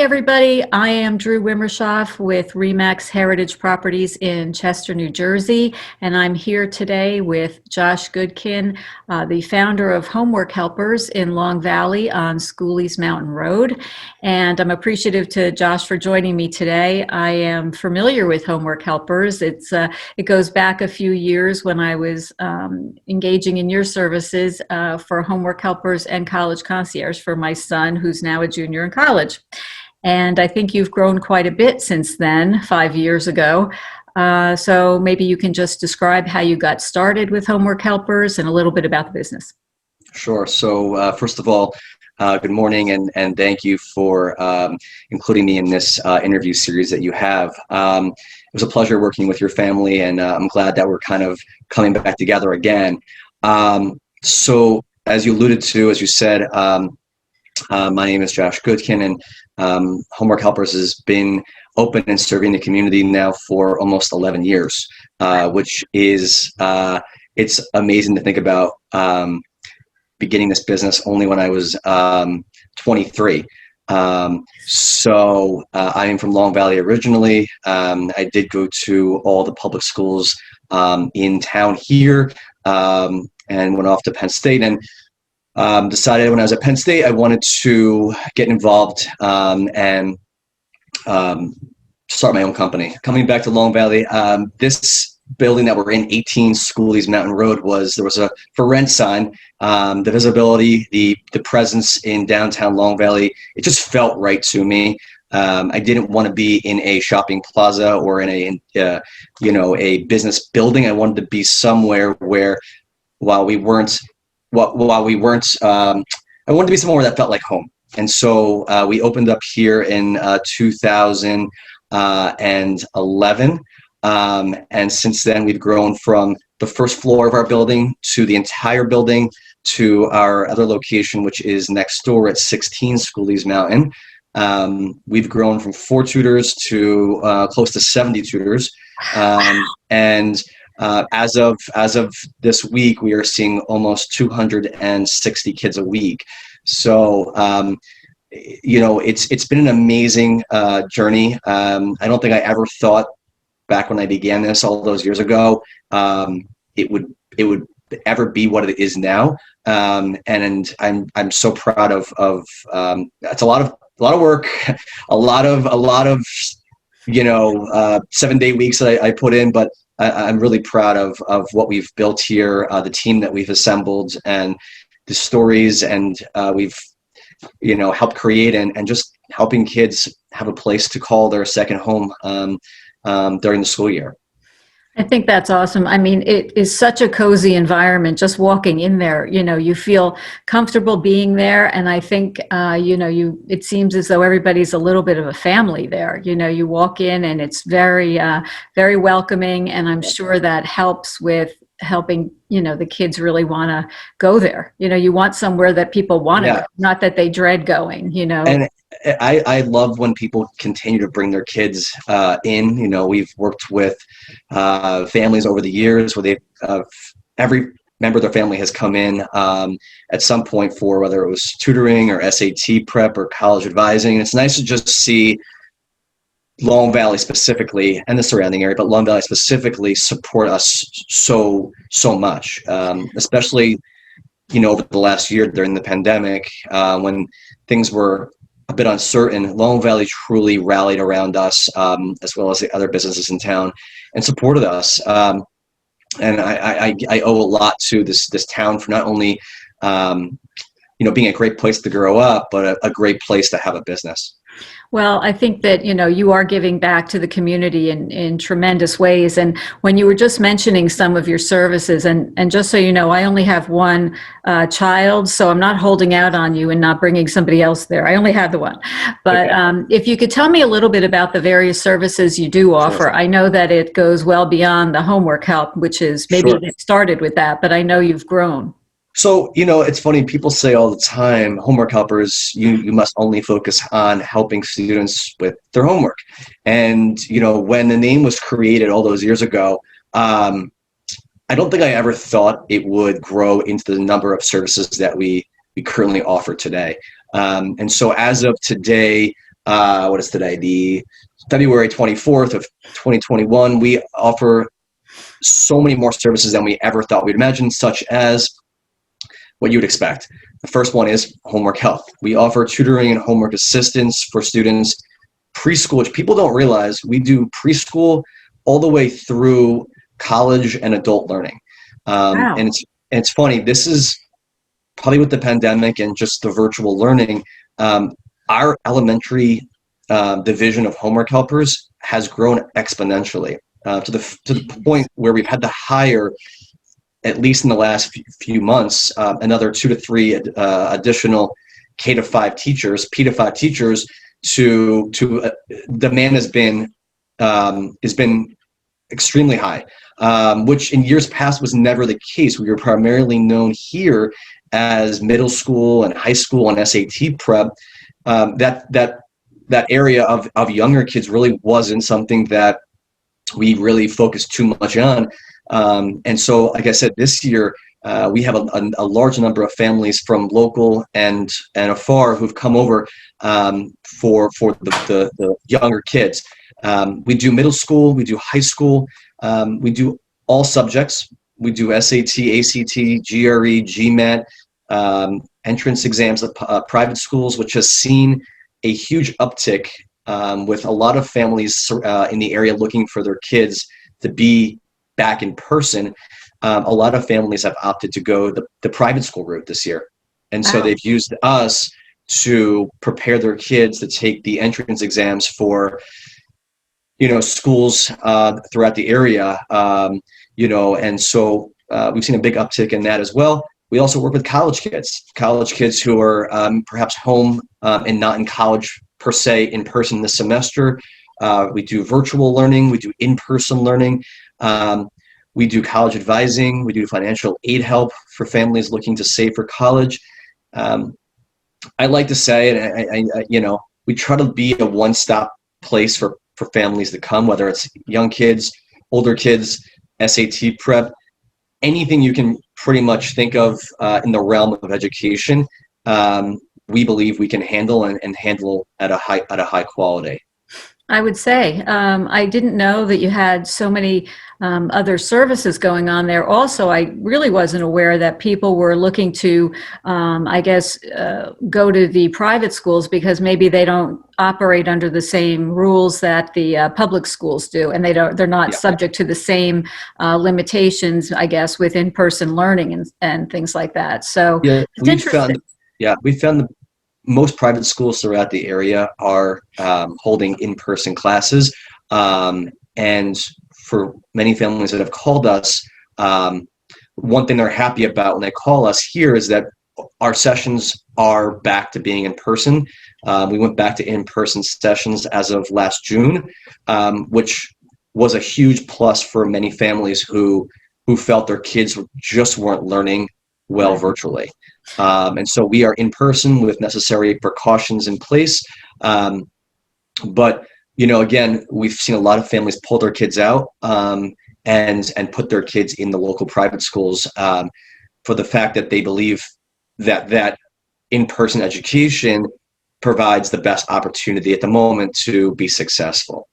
everybody. I am Drew Wimmershoff with Remax Heritage Properties in Chester, New Jersey, and I'm here today with Josh Goodkin, the founder of Homework Helpers in Long Valley on Schoolies Mountain Road. And I'm appreciative to Josh for joining me today. I am familiar with Homework Helpers. It goes back a few years when I was engaging in your services for Homework Helpers and College Concierge for my son, who's now a junior in college. And I think you've grown quite a bit since then, 5 years ago. So maybe you can just describe how you got started with Homework Helpers and a little bit about the business. Sure. So first of all, good morning, and thank you for including me in this interview series that you have. It was a pleasure working with your family, and I'm glad that we're kind of coming back together again. So as you alluded to, as you said, my name is Josh Goodkin, and Homework Helpers has been open and serving the community now for almost 11 years, which is, it's amazing to think about beginning this business only when I was 23. So I am from Long Valley originally. I did go to all the public schools in town here, and went off to Penn State, and decided when I was at Penn State I wanted to get involved and start my own company. Coming back to Long Valley, this building that we're in, 18 Schoolies Mountain Road, there was a for rent sign. The visibility, the presence in downtown Long Valley, it just felt right to me. I didn't want to be in a shopping plaza or in a business building. I wanted to be somewhere where I wanted to be somewhere that felt like home. And so we opened up here in 2011. And since then, we've grown from the first floor of our building to the entire building to our other location, which is next door at 16 Schoolies Mountain. We've grown from 4 tutors to close to 70 tutors. And as of this week, we are seeing almost 260 kids a week. So, it's been an amazing journey. I don't think I ever thought back when I began this all those years ago, it would ever be what it is now. And I'm so proud of it's a lot of work, a lot of 7-day weeks that I put in, but I'm really proud of what we've built here, the team that we've assembled, and the stories, and we've helped create, and just helping kids have a place to call their second home during the school year. I think that's awesome. I mean, it is such a cozy environment. Just walking in there, you feel comfortable being there. And I think, it seems as though everybody's a little bit of a family there. You walk in and it's very, very welcoming. And I'm sure that helps with helping, the kids really want to go there. You want somewhere that people want to go, not that they dread going, And I love when people continue to bring their kids in. We've worked with families over the years where every member of their family has come in at some point for whether it was tutoring or SAT prep or college advising. And it's nice to just see Long Valley specifically, and the surrounding area, but Long Valley specifically, support us so much, especially over the last year during the pandemic, when things were a bit uncertain. Long Valley truly rallied around us, as well as the other businesses in town, and supported us. And I owe a lot to this town for not only being a great place to grow up, but a great place to have a business. Well, I think that, you are giving back to the community in tremendous ways. And when you were just mentioning some of your services, and just so you know, I only have one child, so I'm not holding out on you and not bringing somebody else there. I only have the one. But okay. If you could tell me a little bit about the various services you do offer. Sure. I know that it goes well beyond the homework help, which is maybe it started with that, but I know you've grown. So, it's funny, people say all the time, Homework Helpers, you must only focus on helping students with their homework. And, when the name was created all those years ago, I don't think I ever thought it would grow into the number of services that we currently offer today. And so as of today, what is today? The February 24th of 2021. We offer so many more services than we ever thought we'd imagine, such as what you would expect. The first one is homework help. We offer tutoring and homework assistance for students preschool, which people don't realize. We do preschool all the way through college and adult learning. Wow. And it's funny. This is probably with the pandemic and just the virtual learning. Our elementary division of homework helpers has grown exponentially to the point where we've had to hire, at least in the last few months, another 2 to 3 additional K-5 teachers, P-5 teachers. Demand has been extremely high, which in years past was never the case. We were primarily known here as middle school and high school and SAT prep. That area of younger kids really wasn't something that we really focused too much on. And so, like I said, this year we have a large number of families from local and afar who've come over for the younger kids. We do middle school, we do high school, we do all subjects. We do SAT, ACT, GRE, GMAT, entrance exams at private schools, which has seen a huge uptick with a lot of families in the area looking for their kids to be back in person. A lot of families have opted to go the private school route this year. And so they've used us to prepare their kids to take the entrance exams for, schools throughout the area, and so we've seen a big uptick in that as well. We also work with college kids who are perhaps home and not in college per se in person this semester. We do virtual learning, we do in-person learning. We do college advising, we do financial aid help for families looking to save for college. I like to say, and we try to be a one-stop place for families to come, whether it's young kids, older kids, SAT prep, anything you can pretty much think of in the realm of education. We believe we can handle and handle at a high quality. I would say. I didn't know that you had so many other services going on there. Also, I really wasn't aware that people were looking to, go to the private schools because maybe they don't operate under the same rules that the public schools do, and they're not subject to the same limitations, I guess, with in-person learning and things like that. So it's interesting. We found the most private schools throughout the area are holding in-person classes. And for many families that have called us, one thing they're happy about when they call us here is that our sessions are back to being in person. We went back to in-person sessions as of last June, which was a huge plus for many families who felt their kids just weren't learning well virtually. And so we are in person with necessary precautions in place. But, again, we've seen a lot of families pull their kids out and put their kids in the local private schools for the fact that they believe that in-person education provides the best opportunity at the moment to be successful.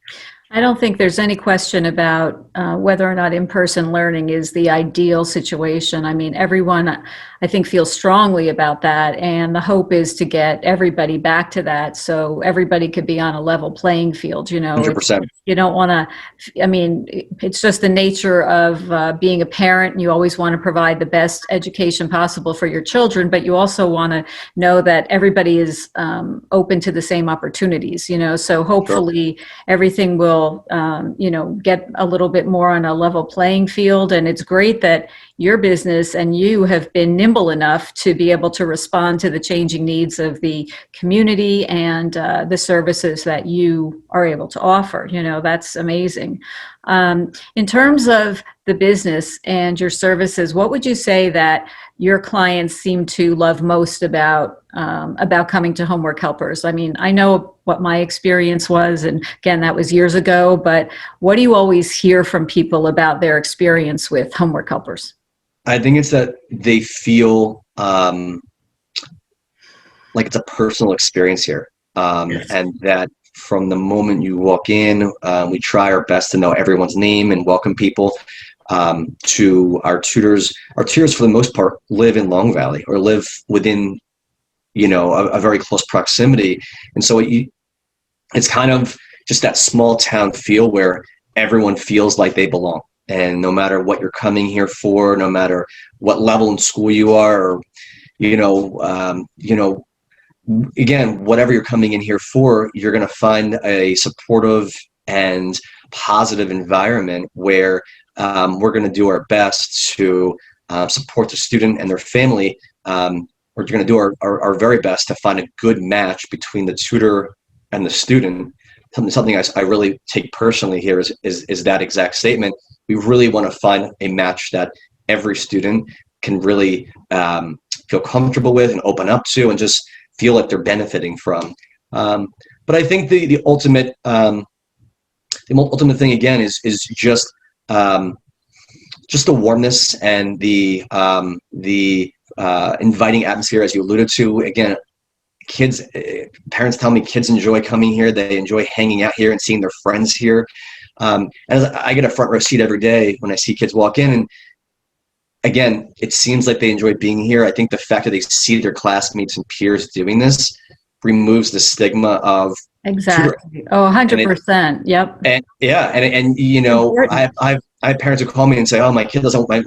I don't think there's any question about whether or not in-person learning is the ideal situation. I mean, everyone, I think, feels strongly about that, and the hope is to get everybody back to that so everybody could be on a level playing field. 100%. You don't want to, it's just the nature of being a parent. You always want to provide the best education possible for your children, but you also want to know that everybody is open to the same opportunities, so hopefully everything will get a little bit more on a level playing field. And it's great that your business and you have been nimble enough to be able to respond to the changing needs of the community and the services that you are able to offer. That's amazing. In terms of the business and your services, what would you say that your clients seem to love most about coming to Homework Helpers? I mean, I know what my experience was, and again, that was years ago, but what do you always hear from people about their experience with Homework Helpers? I think it's that they feel like it's a personal experience here. Yes. and that from the moment you walk in, we try our best to know everyone's name and welcome people. To our tutors. Our tutors, for the most part, live in Long Valley or live within, a very close proximity. And so it's kind of just that small town feel where everyone feels like they belong. And no matter what you're coming here for, no matter what level in school you are, or, again, whatever you're coming in here for, you're going to find a supportive and positive environment where we're going to do our best to support the student and their family. We're going to do our very best to find a good match between the tutor and the student. Something I really take personally here is that exact statement. We really want to find a match that every student can really feel comfortable with and open up to and just feel like they're benefiting from. But I think the ultimate thing again is just the warmness and the inviting atmosphere, as you alluded to. Again, parents tell me kids enjoy coming here. They enjoy hanging out here and seeing their friends here. And I get a front row seat every day when I see kids walk in, and again, it seems like they enjoy being here. I think the fact that they see their classmates and peers doing this removes the stigma of Exactly. tutoring. Oh, 100%. Yep. And yeah, and I have parents who call me and say, "Oh, my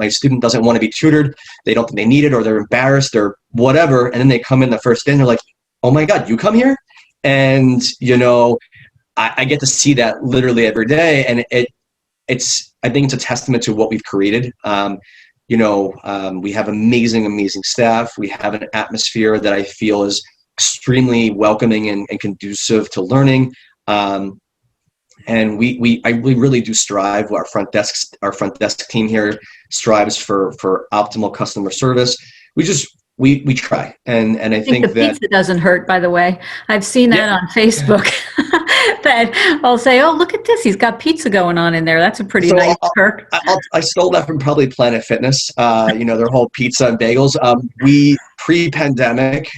student doesn't want to be tutored. They need it, or they're embarrassed, or whatever." And then they come in the first day and they're like, "Oh my God, you come here?" And I get to see that literally every day, and I think it's a testament to what we've created. We have amazing staff. We have an atmosphere that I feel is extremely welcoming and conducive to learning. And we really do strive. Our front desk team here strives for optimal customer service. We try, and I think the that pizza doesn't hurt, by the way. I've seen that on Facebook. That I'll say, "Oh, look at this. He's got pizza going on in there. That's a pretty So nice perk." I stole that from probably Planet Fitness. Their whole pizza and bagels. We pre-pandemic,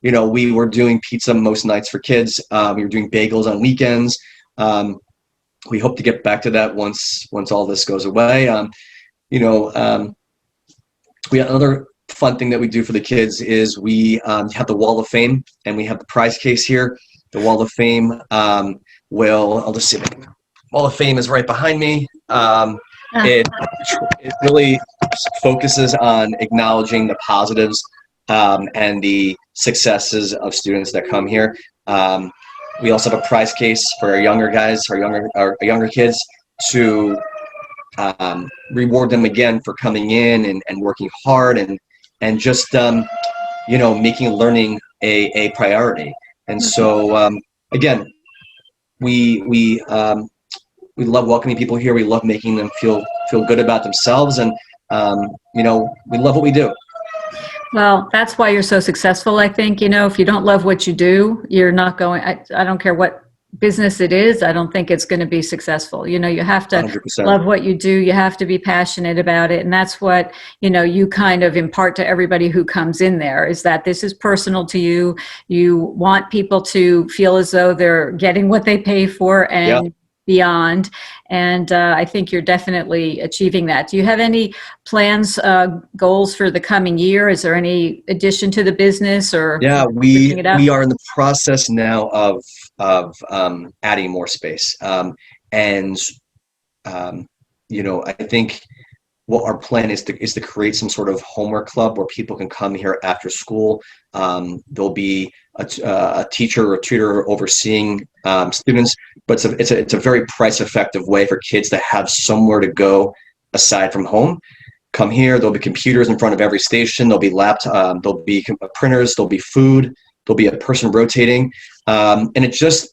we were doing pizza most nights for kids. We were doing bagels on weekends. We hope to get back to that once all this goes away. We have another fun thing that we do for the kids is we have the Wall of Fame, and we have the prize case here. The Wall of Fame I'll just see if I can. Wall of Fame is right behind me. It really focuses on acknowledging the positives and the successes of students that come here. We also have a prize case for our younger guys, our younger kids, to reward them again for coming in and working hard and just making learning a priority. And so again, we love welcoming people here. We love making them feel good about themselves, and we love what we do. Well, that's why you're so successful, I think. If you don't love what you do, you're not going, I don't care what business it is, I don't think it's going to be successful. You have to 100%. love what you do. You have to be passionate about it. And that's what, you kind of impart to everybody who comes in there, is that this is personal to you. You want people to feel as though they're getting what they pay for and beyond. And I think you're definitely achieving that. Do you have any plans, goals for the coming year? Is there any addition to the business, or? Yeah, we are in the process now of adding more space. I think what our plan is to create some sort of homework club where people can come here after school. There'll be a teacher or a tutor overseeing students, but it's a very price-effective way for kids to have somewhere to go aside from home. Come here. There'll be computers in front of every station. There'll be there'll be printers. There'll be food. There'll be a person rotating, and it just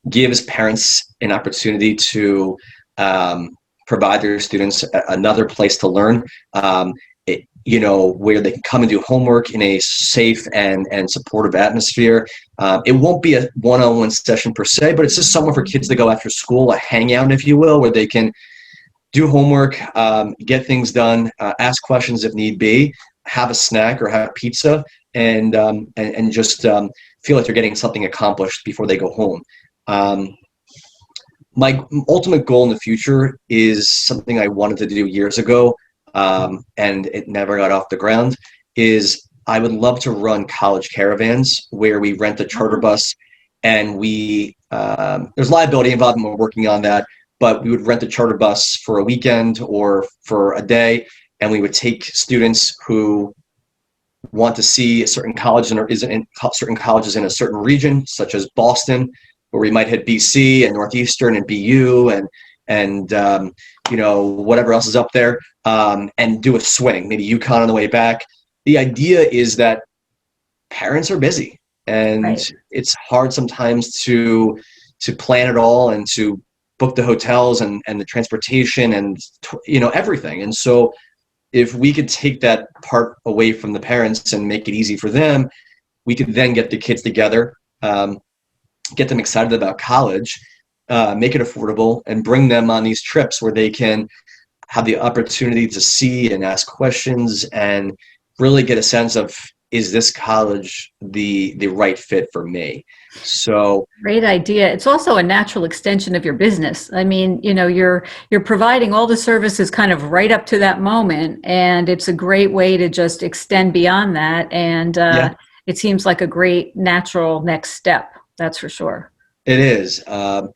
gives parents an opportunity to provide their students another place to learn, where they can come and do homework in a safe and supportive atmosphere. It won't be a one-on-one session per se, but it's just somewhere for kids to go after school, a hangout, if you will, where they can do homework, get things done, ask questions if need be, have a snack or have pizza, and just feel like they're getting something accomplished before they go home. My ultimate goal in the future is something I wanted to do years ago, and it never got off the ground, is I would love to run college caravans where we rent a charter bus, and there's liability involved, and we're working on that, but we would rent a charter bus for a weekend or for a day, and we would take students who want to see a certain college or isn't in certain colleges in a certain region, such as Boston, where we might hit BC and Northeastern and BU and whatever else is up there, and do a swing, maybe UConn on the way back. The idea is that parents are busy, and Right. it's hard sometimes to plan it all and to book the hotels and the transportation and everything. And so if we could take that part away from the parents and make it easy for them, we could then get the kids together, get them excited about college, make it affordable, and bring them on these trips where they can have the opportunity to see and ask questions and really get a sense of, is this college the right fit for me? So Great idea. It's also a natural extension of your business. I mean, you're providing all the services kind of right up to that moment, and it's a great way to just extend beyond that. And yeah, it seems like a great natural next step. That's for sure. it is. Well,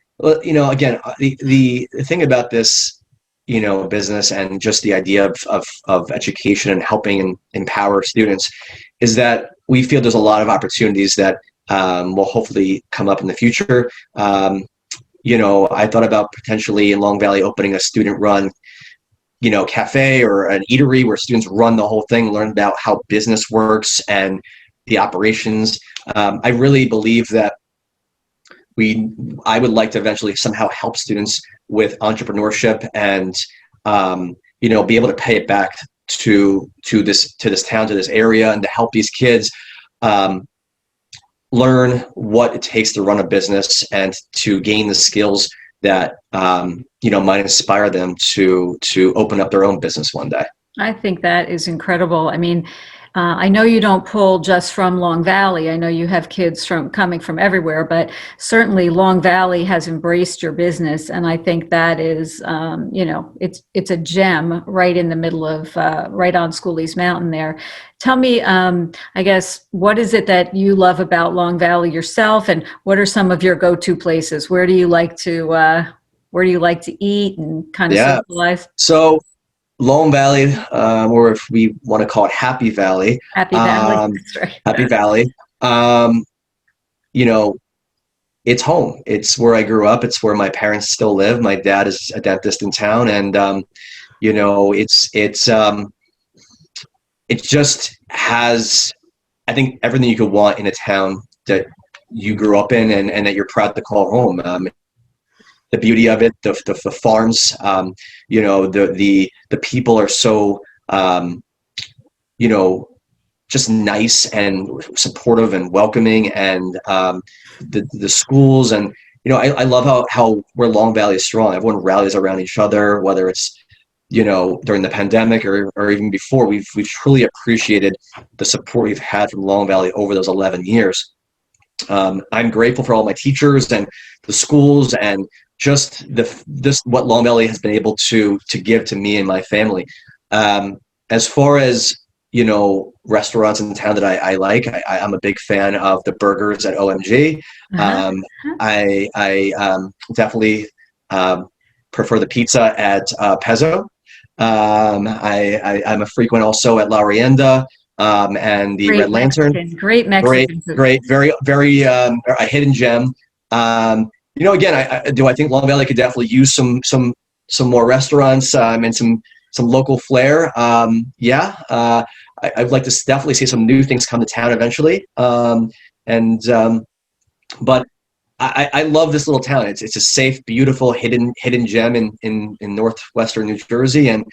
again, the thing about this, business and just the idea of education and helping and empower students is that we feel there's a lot of opportunities that will hopefully come up in the future. I thought about potentially in Long Valley opening a student-run, cafe or an eatery where students run the whole thing, learn about how business works and the operations. I really believe that I would like to eventually somehow help students with entrepreneurship and be able to pay it back to this town, to this area, and to help these kids learn what it takes to run a business and to gain the skills that might inspire them to open up their own business one day. I think that is incredible. I mean, I know you don't pull just from Long Valley. I know you have kids coming from everywhere, but certainly Long Valley has embraced your business, and I think that is, it's a gem right in the middle of right on Schoolies Mountain there. Tell me, I guess, what is it that you love about Long Valley yourself, and what are some of your go-to places? Where do you like to eat and kind of Yeah. socialize? So Lone Valley, or if we want to call it Happy Valley, Happy Valley. That's right. Happy Valley, it's home. It's where I grew up. It's where my parents still live. My dad is a dentist in town, and it just has, I think, everything you could want in a town that you grew up in and that you're proud to call home. The beauty of it, the farms, the people are so, just nice and supportive and welcoming, and the schools, and I love how where Long Valley is strong. Everyone rallies around each other, whether it's during the pandemic or even before. We've truly appreciated the support we've had from Long Valley over those 11 years. I'm grateful for all my teachers and the schools and just what Long Valley has been able to give to me and my family. As far as restaurants in town that I like, I'm a big fan of the burgers at OMG. Uh-huh. I definitely prefer the pizza at Pezzo. I'm a frequent also at La Rienda and the Red Lantern. Great Mexican food. Great, very, very a hidden gem. Again, I think Long Valley could definitely use some more restaurants and some local flair. I'd like to definitely see some new things come to town eventually. But I love this little town. It's a safe, beautiful, hidden gem in northwestern New Jersey, and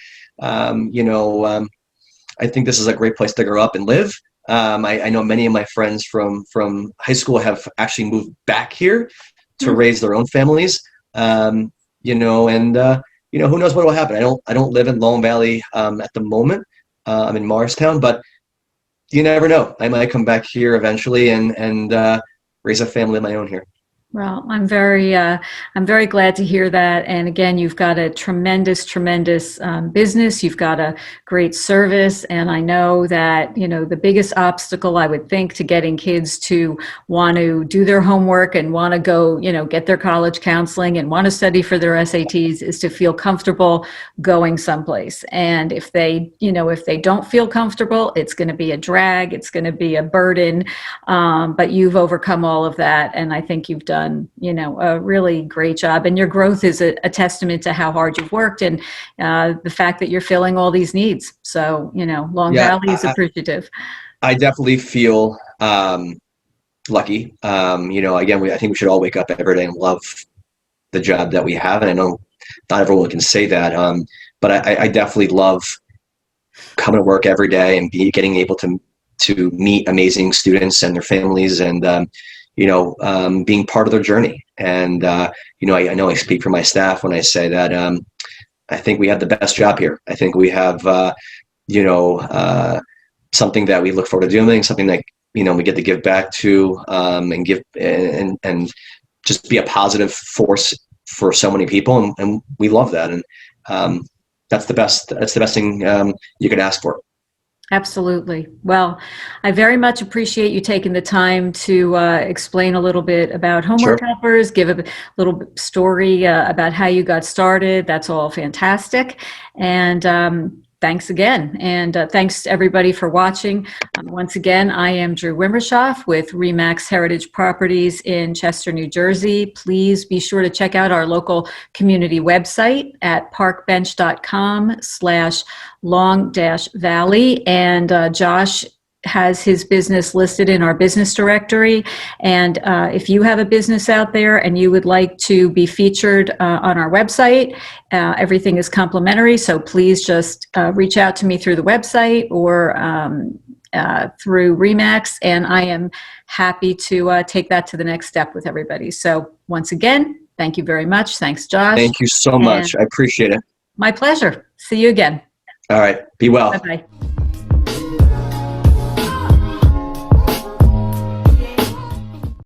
I think this is a great place to grow up and live. I know many of my friends from high school have actually moved back here to raise their own families. And who knows what will happen. I don't live in Long Valley at the moment. I'm in Morristown, but you never know. I might come back here eventually and raise a family of my own here. Well, I'm very glad to hear that. And again, you've got a tremendous business. You've got a great service, and I know that the biggest obstacle I would think to getting kids to want to do their homework and want to go, get their college counseling and want to study for their SATs is to feel comfortable going someplace. And if they don't feel comfortable, it's going to be a drag. It's going to be a burden. But you've overcome all of that, and I think you've done a really great job, and your growth is a testament to how hard you've worked and the fact that you're filling all these needs. So Long Valley is appreciative. I definitely feel lucky. Again, I think we should all wake up every day and love the job that we have, and I know not everyone can say that, but I definitely love coming to work every day and getting able to meet amazing students and their families, and being part of their journey. And, I know I speak for my staff when I say that I think we have the best job here. I think we have, something that we look forward to doing, something that, we get to give back to and give and just be a positive force for so many people. And we love that. And that's the best thing you could ask for. Absolutely. Well, I very much appreciate you taking the time to explain a little bit about Homework Sure. Helpers, give a little story about how you got started. That's all fantastic. And thanks again. And thanks to everybody for watching. Once again, I am Drew Wimmershoff with RE/MAX Heritage Properties in Chester, New Jersey. Please be sure to check out our local community website at parkbench.com/long-valley. And Josh has his business listed in our business directory. And if you have a business out there and you would like to be featured on our website, everything is complimentary. So please just reach out to me through the website or through RE/MAX, and I am happy to take that to the next step with everybody. So once again, thank you very much. Thanks, Josh. Thank you so much. I appreciate it. My pleasure. See you again. All right. Be well. Bye-bye.